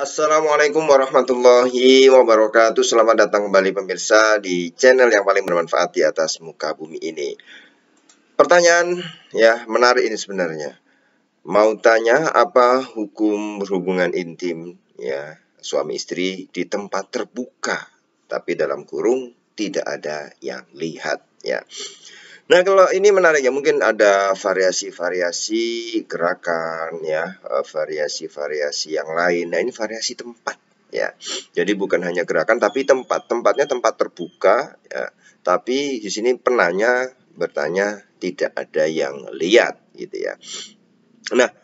Assalamualaikum warahmatullahi wabarakatuh. Selamat datang kembali pemirsa di channel yang paling bermanfaat di atas muka bumi ini. Pertanyaan ya menarik ini sebenarnya. Mau tanya apa hukum berhubungan intim ya suami istri di tempat terbuka, tapi dalam kurung tidak ada yang lihat ya. Nah, kalau ini menarik ya, mungkin ada variasi-variasi gerakan ya, variasi-variasi yang lain. Nah, ini variasi tempat ya. Jadi bukan hanya gerakan tapi tempatnya tempat terbuka ya. Tapi di sini penanya bertanya tidak ada yang lihat gitu ya. Nah,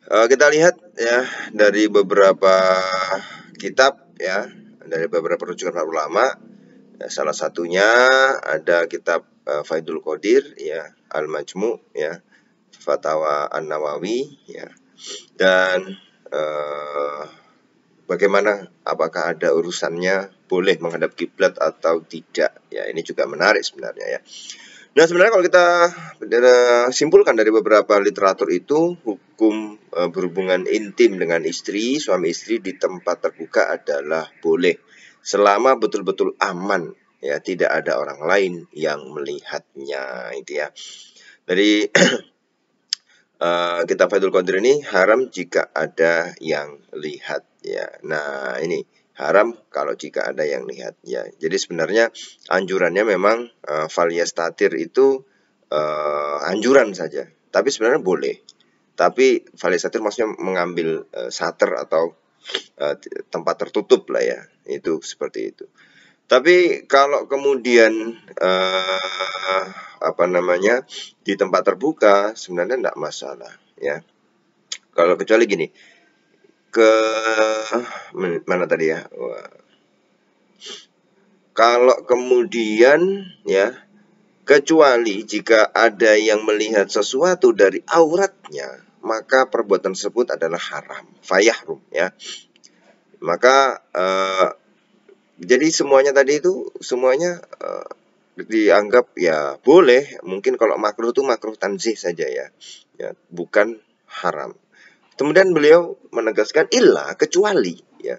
kita lihat ya dari beberapa kitab ya, dari beberapa rujukan para ulama. Ya, salah satunya ada kitab Faidul Qadir ya, Al-Majmu ya, Fatawa An-Nawawi ya. Dan bagaimana, apakah ada urusannya boleh menghadap kiblat atau tidak ya, ini juga menarik sebenarnya ya. Nah, sebenarnya kalau kita simpulkan dari beberapa literatur itu, hukum berhubungan intim dengan istri, suami istri di tempat terbuka adalah boleh selama betul-betul aman ya, tidak ada orang lain yang melihatnya itu ya. Dari kitab Fathul Qadir ini haram jika ada yang lihat ya. Nah, ini haram kalau jika ada yang lihat ya. Jadi sebenarnya anjurannya memang falyastatir itu anjuran saja. Tapi sebenarnya boleh. Tapi falyastatir maksudnya mengambil sater atau tempat tertutup lah ya. Itu seperti itu. Tapi kalau kemudian di tempat terbuka sebenarnya tidak masalah ya. Kalau kecuali gini, ke mana tadi ya? Kalau kemudian ya, kecuali jika ada yang melihat sesuatu dari auratnya, maka perbuatan tersebut adalah haram, fayahrum ya. Maka jadi semuanya tadi itu semuanya dianggap ya boleh. Mungkin kalau makruh itu makruh tanzih saja ya, bukan haram. Kemudian beliau menegaskan illa, kecuali ya.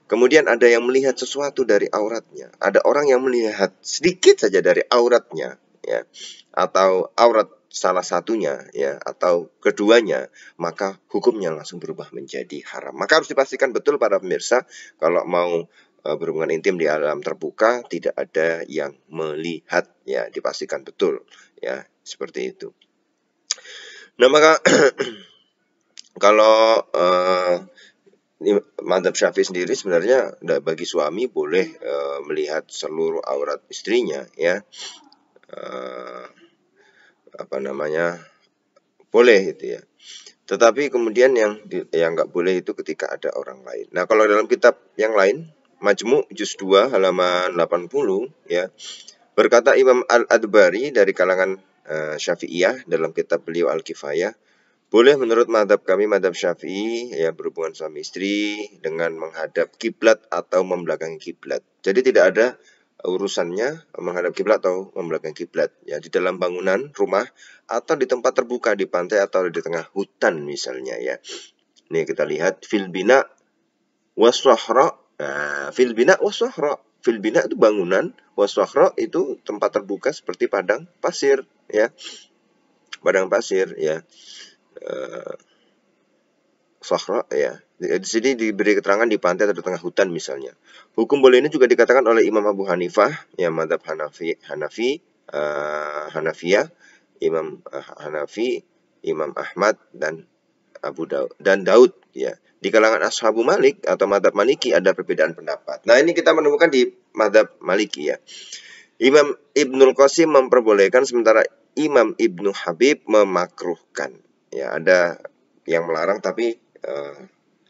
Kemudian ada yang melihat sesuatu dari auratnya. Ada orang yang melihat sedikit saja dari auratnya ya, atau aurat salah satunya ya, atau keduanya, maka hukumnya langsung berubah menjadi haram. Maka harus dipastikan betul para pemirsa, kalau mau berhubungan intim di alam terbuka tidak ada yang melihat ya, dipastikan betul ya, seperti itu. Nah, maka kalau madzhab Syafi'i sendiri sebenarnya bagi suami boleh melihat seluruh aurat istrinya ya, boleh itu ya. Tetapi kemudian yang nggak boleh itu ketika ada orang lain. Nah, kalau dalam kitab yang lain, Majmu' Juz 2 halaman 80 ya, berkata Imam Al-Adbari dari kalangan Syafi'iyah dalam kitab beliau Al-Kifayah, boleh menurut madhab kami, madhab Syafi'i ya, berhubungan suami istri dengan menghadap kiblat atau membelakangi kiblat. Jadi tidak ada urusannya menghadap kiblat atau membelakangi kiblat ya, di dalam bangunan rumah atau di tempat terbuka, di pantai atau di tengah hutan misalnya ya. Nih kita lihat fil bina wasahra. Nah, fil bina wasahra. Fil bina itu bangunan, wasahra itu tempat terbuka seperti padang pasir ya. Padang pasir ya. Sahra ya. Di sini diberi keterangan di pantai atau di tengah hutan misalnya. Hukum boleh ini juga dikatakan oleh Imam Abu Hanifah, ya madhab Hanafiyah, Imam Hanafi, Imam Ahmad dan Daud ya. Di kalangan Ashabu Malik atau madhab Maliki ada perbedaan pendapat. Nah, ini kita menemukan di madhab Maliki ya. Imam Ibnul Qasim memperbolehkan, sementara Imam Ibnu Habib memakruhkan. Ya, ada yang melarang tapi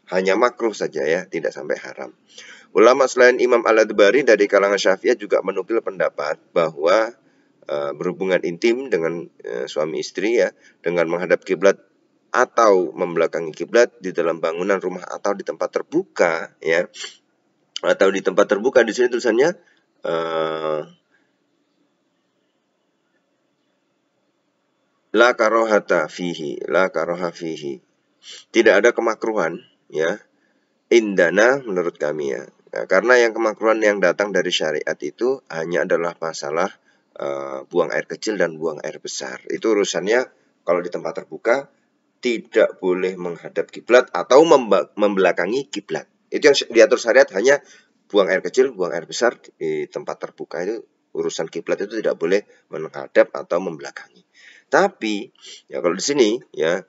hanya makruh saja ya, tidak sampai haram. Ulama selain Imam Al-Adbari dari kalangan Syafi'iyah juga menukil pendapat bahwa berhubungan intim dengan suami istri ya, dengan menghadap kiblat atau membelakangi kiblat di dalam bangunan rumah atau di tempat terbuka ya, atau di tempat terbuka, di sini tulisannya la karohata fihi, la karoha fihi, tidak ada kemakruhan ya indana menurut kami ya. Nah, karena yang kemakruhan yang datang dari syariat itu hanya adalah masalah buang air kecil dan buang air besar. Itu urusannya kalau di tempat terbuka tidak boleh menghadap kiblat atau membelakangi kiblat. Itu yang diatur syariat, hanya buang air kecil, buang air besar di tempat terbuka. Itu urusan kiblat itu tidak boleh menghadap atau membelakangi. Tapi ya kalau di sini ya,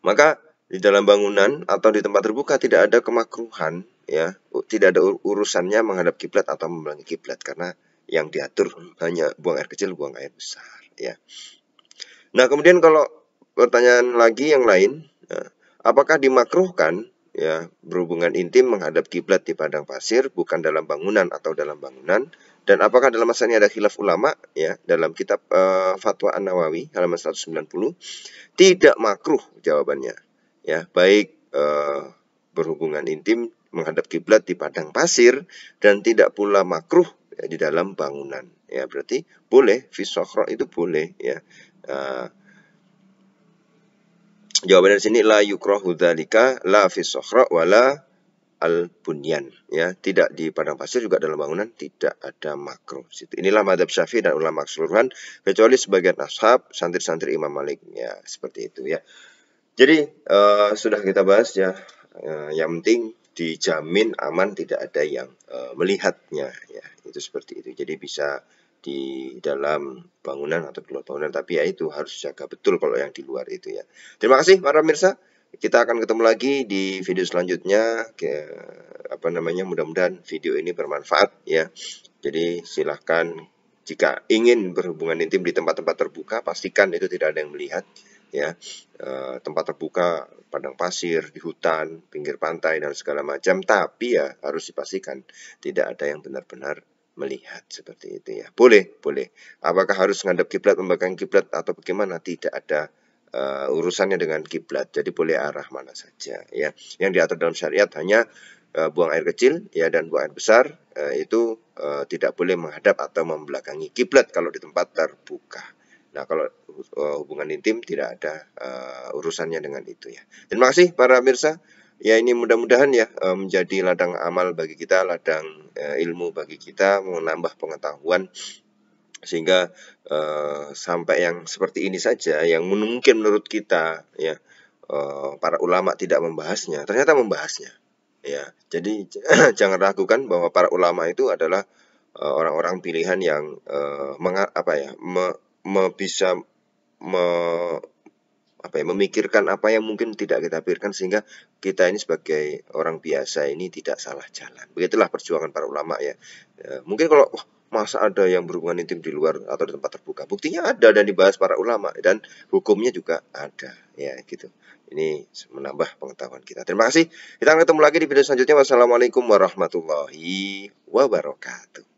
maka di dalam bangunan atau di tempat terbuka tidak ada kemakruhan ya, tidak ada urusannya menghadap kiblat atau membelakangi kiblat, karena yang diatur hanya buang air kecil, buang air besar ya. Nah, kemudian kalau pertanyaan lagi yang lain, apakah dimakruhkan ya berhubungan intim menghadap kiblat di padang pasir, bukan dalam bangunan atau dalam bangunan? Dan apakah dalam masalah ini ada khilaf ulama ya, dalam kitab Fatwa An-Nawawi halaman 190? Tidak makruh jawabannya ya, baik berhubungan intim menghadap kiblat di padang pasir dan tidak pula makruh ya, di dalam bangunan ya. Berarti boleh, fi sokhro itu boleh ya. Jawabannya di sini la yukrahu dzalika la fi sokhro wala al bunyan ya, tidak di padang pasir juga dalam bangunan tidak ada makruh. Inilah mazhab Syafi'i dan ulama keseluruhan kecuali sebagian ashab, santri-santri Imam Malik ya, seperti itu ya. Jadi sudah kita bahas ya, yang penting dijamin aman, tidak ada yang melihatnya ya, itu seperti itu. Jadi bisa di dalam bangunan atau di luar bangunan, tapi ya itu harus jaga betul kalau yang di luar itu ya. Terima kasih para pemirsa, kita akan ketemu lagi di video selanjutnya. Mudah-mudahan video ini bermanfaat ya. Jadi silahkan jika ingin berhubungan intim di tempat-tempat terbuka, pastikan itu tidak ada yang melihat ya. Tempat terbuka, padang pasir, di hutan, pinggir pantai dan segala macam, tapi ya harus dipastikan tidak ada yang benar-benar melihat, seperti itu ya. Boleh. Apakah harus menghadap kiblat, membelakangi kiblat atau bagaimana? Tidak ada urusannya dengan kiblat. Jadi boleh arah mana saja ya. Yang diatur dalam syariat hanya buang air kecil ya dan buang air besar, itu tidak boleh menghadap atau membelakangi kiblat kalau di tempat terbuka. Nah, kalau hubungan intim tidak ada urusannya dengan itu ya. Terima kasih para pemirsa. Ya, ini mudah-mudahan ya menjadi ladang amal bagi kita, ladang ilmu bagi kita, menambah pengetahuan, sehingga sampai yang seperti ini saja yang mungkin menurut kita ya para ulama tidak membahasnya, ternyata membahasnya ya. Jadi jangan ragukan bahwa para ulama itu adalah orang-orang pilihan yang bisa memikirkan apa yang mungkin tidak kita pikirkan, sehingga kita ini sebagai orang biasa ini tidak salah jalan. Begitulah perjuangan para ulama ya. Mungkin kalau masa ada yang berhubungan intim di luar atau di tempat terbuka, buktinya ada dan dibahas para ulama dan hukumnya juga ada ya gitu. Ini menambah pengetahuan kita. Terima kasih. Kita akan ketemu lagi di video selanjutnya. Wassalamualaikum warahmatullahi wabarakatuh.